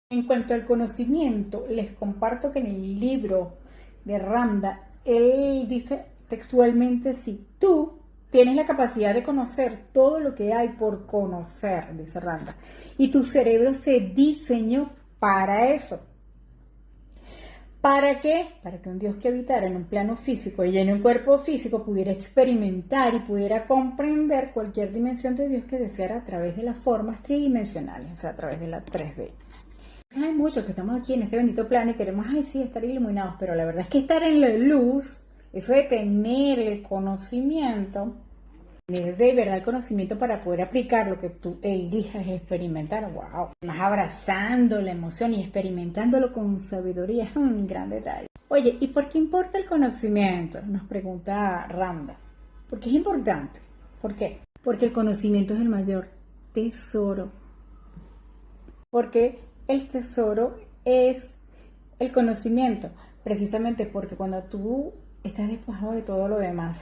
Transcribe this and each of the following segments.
En cuanto al conocimiento, les comparto que en el libro de Randa, él dice textualmente, si tú tienes la capacidad de conocer todo lo que hay por conocer, dice Randa, y tu cerebro se diseñó para eso. ¿Para qué? Para que un Dios que habitara en un plano físico y en un cuerpo físico pudiera experimentar y pudiera comprender cualquier dimensión de Dios que deseara a través de las formas tridimensionales, o sea, a través de la 3D. Hay muchos que estamos aquí en este bendito plano y queremos, ay sí, estar iluminados, pero la verdad es que estar en la luz, eso de tener el conocimiento, tener de verdad el conocimiento para poder aplicar lo que tú elijas experimentar, wow, más abrazando la emoción y experimentándolo con sabiduría, es un gran detalle. Oye, ¿y por qué importa el conocimiento? Nos pregunta Randa. ¿Por qué es importante? ¿Por qué? Porque el conocimiento es el mayor tesoro. Porque el tesoro es el conocimiento, precisamente porque cuando tú estás despojado de todo lo demás,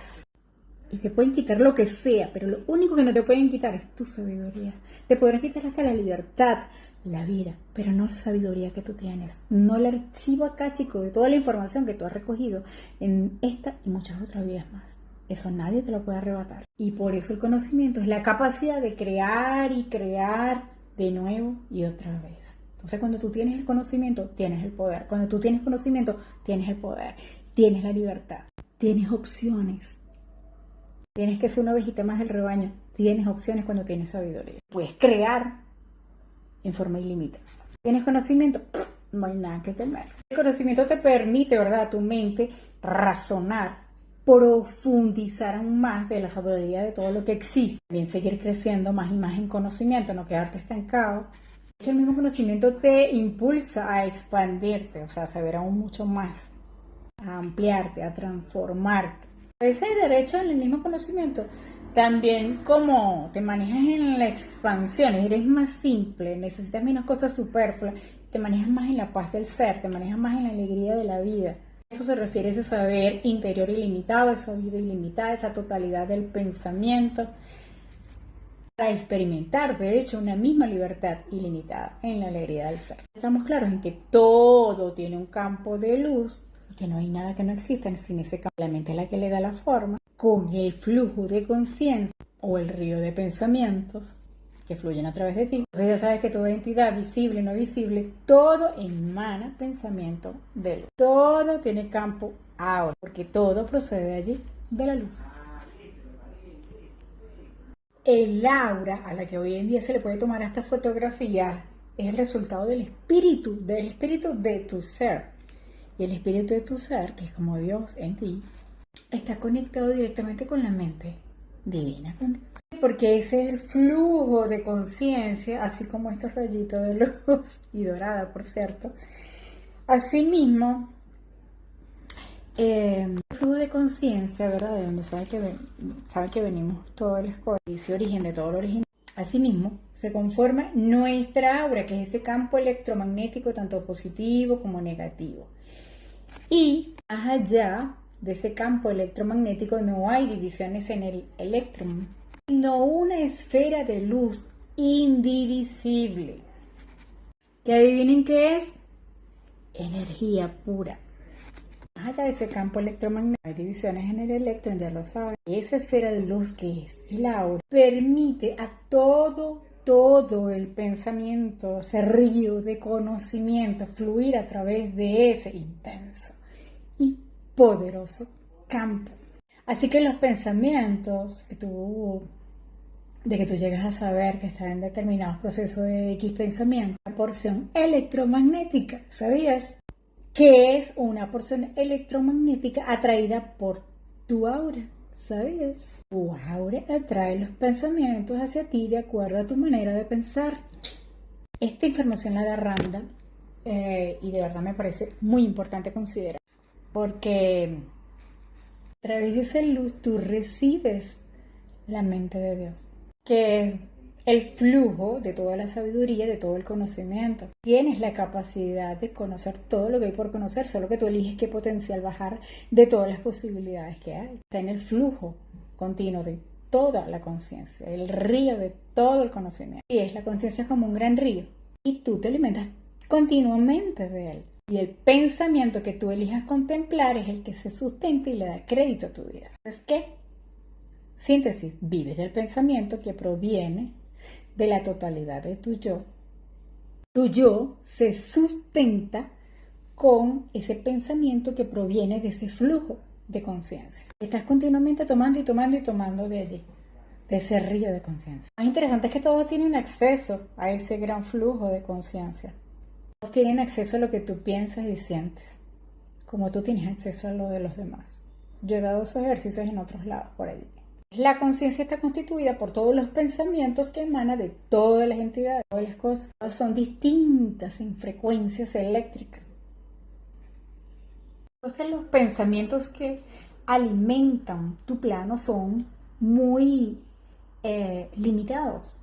y te pueden quitar lo que sea, pero lo único que no te pueden quitar es tu sabiduría. Te podrán quitar hasta la libertad, la vida, pero no la sabiduría que tú tienes, no el archivo akáshico de toda la información que tú has recogido en esta y muchas otras vidas más. Eso nadie te lo puede arrebatar. Y por eso el conocimiento es la capacidad de crear y crear de nuevo y otra vez. Entonces, cuando tú tienes el conocimiento, tienes el poder. Cuando tú tienes conocimiento, tienes el poder, tienes la libertad, tienes opciones. Tienes que ser una ovejita más del rebaño. Tienes opciones cuando tienes sabiduría. Puedes crear en forma ilimitada. ¿Tienes conocimiento? No hay nada que temer. El conocimiento te permite, ¿verdad?, a tu mente razonar, profundizar aún más de la sabiduría de todo lo que existe. También seguir creciendo más y más en conocimiento, no quedarte estancado. El mismo conocimiento te impulsa a expandirte, o sea, a saber aún mucho más, a ampliarte, a transformarte. Ese derecho en el mismo conocimiento, también como te manejas en la expansión, eres más simple, necesitas menos cosas superfluas, te manejas más en la paz del ser, te manejas más en la alegría de la vida. Eso se refiere a ese saber interior ilimitado, esa vida ilimitada, esa totalidad del pensamiento, para experimentar, de hecho, una misma libertad ilimitada en la alegría del ser. Estamos claros en que todo tiene un campo de luz, que no hay nada que no exista sin ese campo. La mente es la que le da la forma, con el flujo de conciencia o el río de pensamientos que fluyen a través de ti. Entonces ya sabes que toda entidad, visible, no visible, todo emana pensamiento de luz. Todo tiene campo ahora, porque todo procede de allí, de la luz. El aura, a la que hoy en día se le puede tomar hasta fotografías, es el resultado del espíritu de tu ser. Y el espíritu de tu ser, que es como Dios en ti, está conectado directamente con la mente divina, con Dios. Porque ese es el flujo de conciencia, así como estos rayitos de luz, y dorada, por cierto. Asimismo, el flujo de conciencia, ¿verdad? De donde saben que venimos todas las cosas, y ese origen de todo lo original. Asimismo, se conforma nuestra aura, que es ese campo electromagnético, tanto positivo como negativo. Y más allá de ese campo electromagnético no hay divisiones en el electrón, sino una esfera de luz indivisible. ¿Que adivinen qué es? Energía pura. Más allá de ese campo electromagnético, hay divisiones en el electrón, ya lo saben. Esa esfera de luz que es el aura permite a todo el pensamiento, ese río de conocimiento, fluir a través de ese intenso y poderoso campo. Así que los pensamientos de que tú llegas a saber que están en determinados procesos de X pensamiento, una porción electromagnética, ¿sabías? Que es una porción electromagnética atraída por tu aura, ¿sabías? Tu aura atrae los pensamientos hacia ti de acuerdo a tu manera de pensar. Esta información la da Randa y de verdad me parece muy importante considerar, porque a través de esa luz tú recibes la mente de Dios, que es el flujo de toda la sabiduría, de todo el conocimiento. Tienes la capacidad de conocer todo lo que hay por conocer, solo que tú eliges qué potencial bajar de todas las posibilidades que hay. Está en el flujo continuo de toda la conciencia, el río de todo el conocimiento. Y es la conciencia como un gran río. Y tú te alimentas continuamente de él. Y el pensamiento que tú elijas contemplar es el que se sustenta y le da crédito a tu vida. Entonces, ¿qué? Síntesis, vives del pensamiento que proviene de la totalidad de tu yo. Tu yo se sustenta con ese pensamiento que proviene de ese flujo de conciencia. Estás continuamente tomando y tomando y tomando de allí, de ese río de conciencia. Lo más interesante es que todos tienen acceso a ese gran flujo de conciencia. Todos tienen acceso a lo que tú piensas y sientes, como tú tienes acceso a lo de los demás. Yo he dado esos ejercicios en otros lados por allí. La conciencia está constituida por todos los pensamientos que emanan de todas las entidades, todas las cosas. Son distintas en frecuencias eléctricas. Entonces los pensamientos que alimentan tu plano son muy limitados,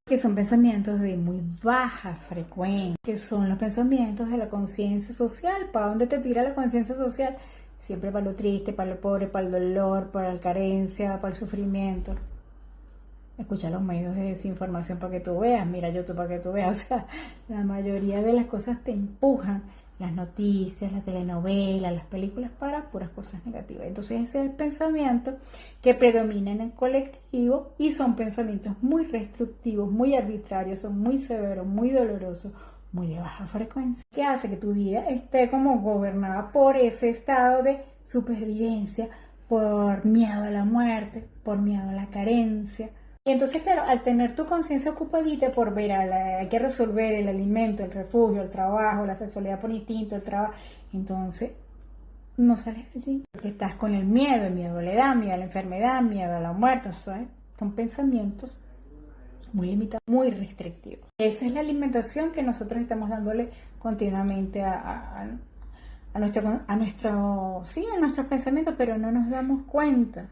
que son pensamientos de muy baja frecuencia, que son los pensamientos de la conciencia social. ¿Para dónde te tira la conciencia social? Siempre para lo triste, para lo pobre, para el dolor, para la carencia, para el sufrimiento. Escucha los medios de desinformación para que tú veas, mira YouTube para que tú veas. O sea, la mayoría de las cosas te empujan, las noticias, las telenovelas, las películas, para puras cosas negativas. Entonces ese es el pensamiento que predomina en el colectivo y son pensamientos muy restrictivos, muy arbitrarios, son muy severos, muy dolorosos, muy de baja frecuencia, que hace que tu vida esté como gobernada por ese estado de supervivencia, por miedo a la muerte, por miedo a la carencia. Y entonces, claro, al tener tu conciencia ocupadita por ver, hay que resolver el alimento, el refugio, el trabajo, la sexualidad por instinto, el trabajo, entonces no sales de allí, porque estás con el miedo a la edad, miedo a la enfermedad, miedo a la muerte, ¿sabes? Son pensamientos muy limitados, muy restrictivos. Esa es la alimentación que nosotros estamos dándole continuamente a nuestros pensamientos, pero no nos damos cuenta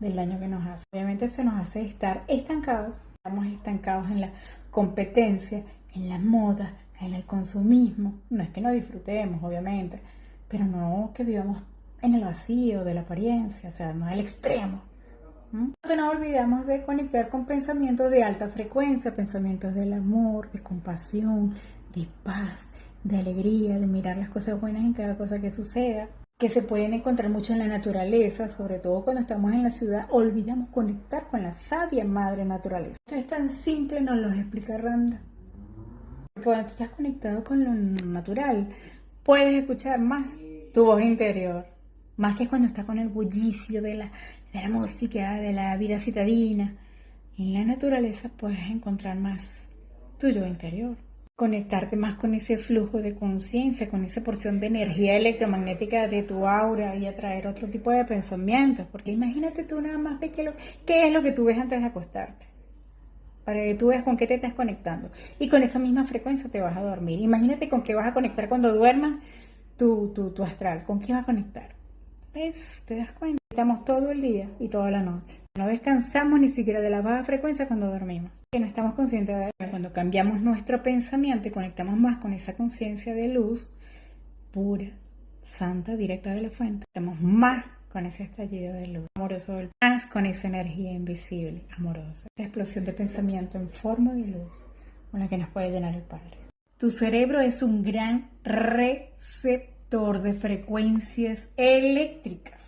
del daño que nos hace. Obviamente eso nos hace estar estancados. Estamos estancados en la competencia, en la moda, en el consumismo. No es que no disfrutemos, obviamente, pero no que vivamos en el vacío de la apariencia, o sea, no al extremo. Entonces nos olvidamos de conectar con pensamientos de alta frecuencia, pensamientos del amor, de compasión, de paz, de alegría, de mirar las cosas buenas en cada cosa que suceda, que se pueden encontrar mucho en la naturaleza, sobre todo cuando estamos en la ciudad. Olvidamos conectar con la sabia madre naturaleza. Esto es tan simple, nos lo explica Randa. Porque cuando tú estás conectado con lo natural, puedes escuchar más tu voz interior, más que cuando estás con el bullicio de la música, de la vida citadina. En la naturaleza puedes encontrar más tu yo interior, conectarte más con ese flujo de conciencia, con esa porción de energía electromagnética de tu aura y atraer otro tipo de pensamientos. Porque imagínate tú nada más, qué es lo que tú ves antes de acostarte, para que tú veas con qué te estás conectando. Y con esa misma frecuencia te vas a dormir. Imagínate con qué vas a conectar cuando duermas tu astral. ¿Con qué vas a conectar? ¿Ves? ¿Te das cuenta? Estamos todo el día y toda la noche. No descansamos ni siquiera de la baja frecuencia cuando dormimos. Que no estamos conscientes de eso. Cuando cambiamos nuestro pensamiento y conectamos más con esa conciencia de luz pura, santa, directa de la fuente, estamos más con ese estallido de luz amoroso, más con esa energía invisible, amorosa, esa explosión de pensamiento en forma de luz con la que nos puede llenar el Padre. Tu cerebro es un gran receptor de frecuencias eléctricas.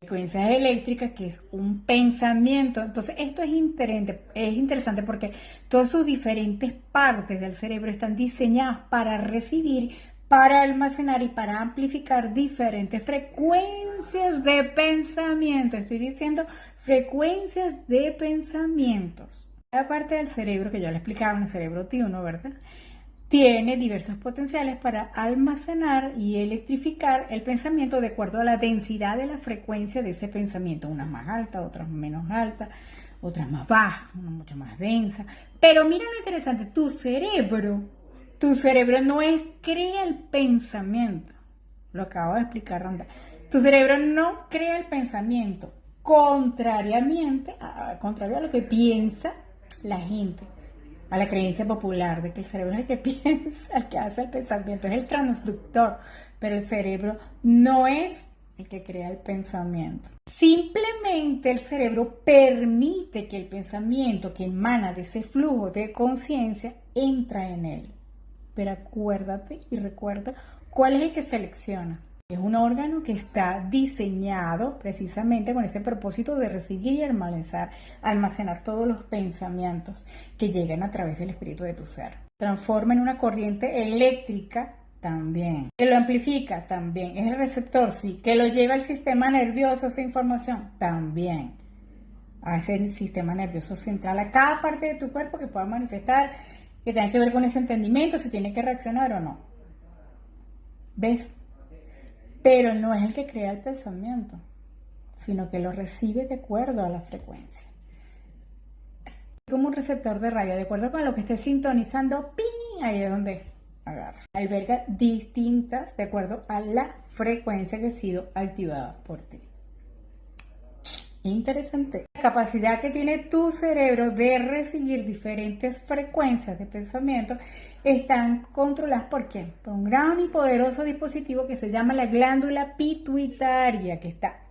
Frecuencias eléctricas, que es un pensamiento. Entonces esto es interesante porque todas sus diferentes partes del cerebro están diseñadas para recibir, para almacenar y para amplificar diferentes frecuencias de pensamiento. Estoy diciendo frecuencias de pensamientos. Cada parte del cerebro, que yo le explicaba en el cerebro T1, ¿verdad?, tiene diversos potenciales para almacenar y electrificar el pensamiento de acuerdo a la densidad de la frecuencia de ese pensamiento. Unas más altas, otras menos altas, otras más bajas, una mucho más densa. Pero mira lo interesante, tu cerebro no crea el pensamiento. Lo acabo de explicar, Randa. Tu cerebro no crea el pensamiento, contrario a lo que piensa la gente, a la creencia popular de que el cerebro es el que piensa, el que hace el pensamiento, es el transductor, pero el cerebro no es el que crea el pensamiento. Simplemente el cerebro permite que el pensamiento que emana de ese flujo de conciencia entra en él. Pero acuérdate y recuerda cuál es el que selecciona. Es un órgano que está diseñado precisamente con ese propósito de recibir y almacenar todos los pensamientos que llegan a través del espíritu de tu ser. Transforma en una corriente eléctrica también. Que lo amplifica también. Es el receptor, sí. Que lo lleva al sistema nervioso esa información también. A ese sistema nervioso central, a cada parte de tu cuerpo que pueda manifestar, que tenga que ver con ese entendimiento, si tiene que reaccionar o no. ¿Ves? Pero no es el que crea el pensamiento, sino que lo recibe de acuerdo a la frecuencia. Como un receptor de radio, de acuerdo con lo que esté sintonizando, ¡ping! Ahí es donde agarra. Alberga distintas de acuerdo a la frecuencia que ha sido activada por ti. Interesante. La capacidad que tiene tu cerebro de recibir diferentes frecuencias de pensamiento están controladas ¿por quién? Por un gran y poderoso dispositivo que se llama la glándula pituitaria, que está,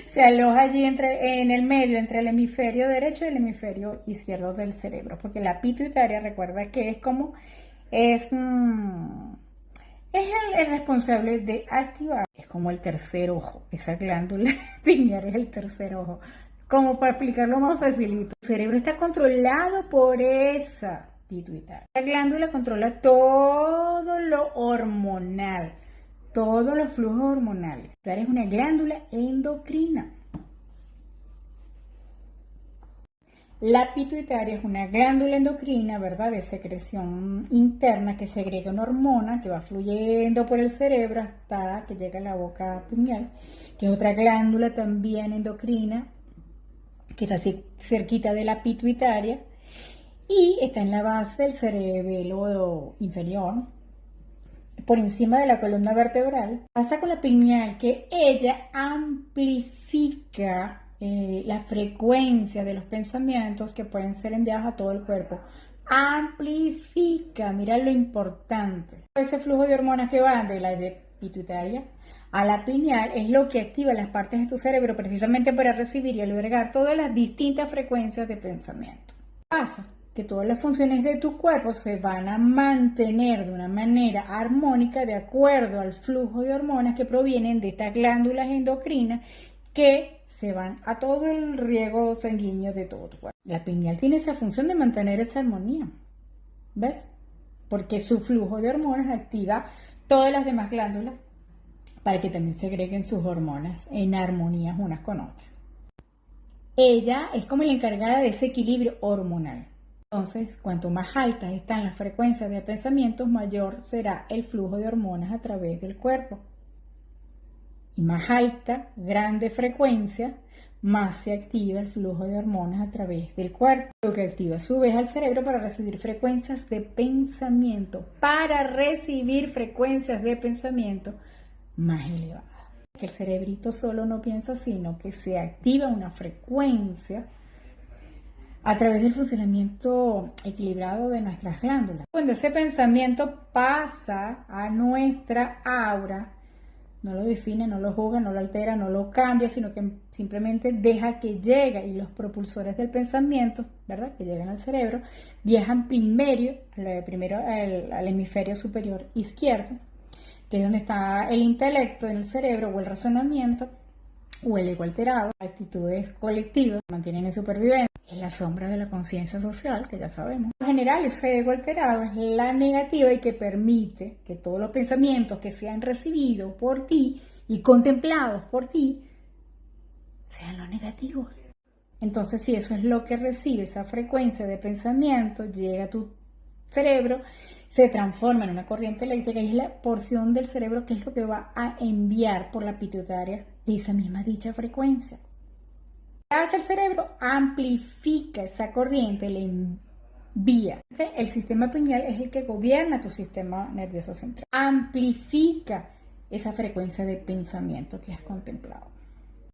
se aloja allí en el medio, entre el hemisferio derecho y el hemisferio izquierdo del cerebro, porque la pituitaria, recuerda que es el responsable de activar, es como el tercer ojo, esa glándula pineal es el tercer ojo, como para explicarlo más facilito. Tu cerebro está controlado por esa pituitaria. La glándula controla todo lo hormonal, todos los flujos hormonales. Es una glándula endocrina. La pituitaria es una glándula endocrina, ¿verdad?, de secreción interna que segrega una hormona que va fluyendo por el cerebro hasta que llega a la boca pineal, que es otra glándula también endocrina que está cerquita de la pituitaria y está en la base del cerebelo inferior, por encima de la columna vertebral. Pasa con la pineal que ella amplifica la frecuencia de los pensamientos que pueden ser enviados a todo el cuerpo. Amplifica, mira lo importante. Ese flujo de hormonas que van de la pituitaria a la pineal es lo que activa las partes de tu cerebro precisamente para recibir y albergar todas las distintas frecuencias de pensamiento. Pasa que todas las funciones de tu cuerpo se van a mantener de una manera armónica de acuerdo al flujo de hormonas que provienen de estas glándulas endocrinas que se van a todo el riego sanguíneo de todo tu cuerpo. La pineal tiene esa función de mantener esa armonía, ¿ves? Porque su flujo de hormonas activa todas las demás glándulas para que también segreguen sus hormonas en armonía unas con otras. Ella es como la encargada de ese equilibrio hormonal. Entonces, cuanto más altas están las frecuencias de pensamientos, mayor será el flujo de hormonas a través del cuerpo. Y más alta, grande frecuencia, más se activa el flujo de hormonas a través del cuerpo, lo que activa a su vez al cerebro para recibir frecuencias de pensamiento, más elevadas. Que el cerebrito solo no piensa, sino que se activa una frecuencia a través del funcionamiento equilibrado de nuestras glándulas. Cuando ese pensamiento pasa a nuestra aura, no lo define, no lo juzga, no lo altera, no lo cambia, sino que simplemente deja que llegue, y los propulsores del pensamiento, ¿verdad?, que llegan al cerebro, viajan primero al hemisferio superior izquierdo, que es donde está el intelecto en el cerebro, o el razonamiento, o el ego alterado, actitudes colectivas que mantienen en supervivencia. Es la sombra de la conciencia social, que ya sabemos. En general, ese ego alterado es la negativa y que permite que todos los pensamientos que sean recibidos por ti y contemplados por ti sean los negativos. Entonces, si eso es lo que recibe, esa frecuencia de pensamiento, llega a tu cerebro, se transforma en una corriente eléctrica y es la porción del cerebro que es lo que va a enviar por la pituitaria de esa misma dicha frecuencia. ¿Qué hace el cerebro? Amplifica esa corriente, le envía. El sistema pineal es el que gobierna tu sistema nervioso central. Amplifica esa frecuencia de pensamiento que has contemplado.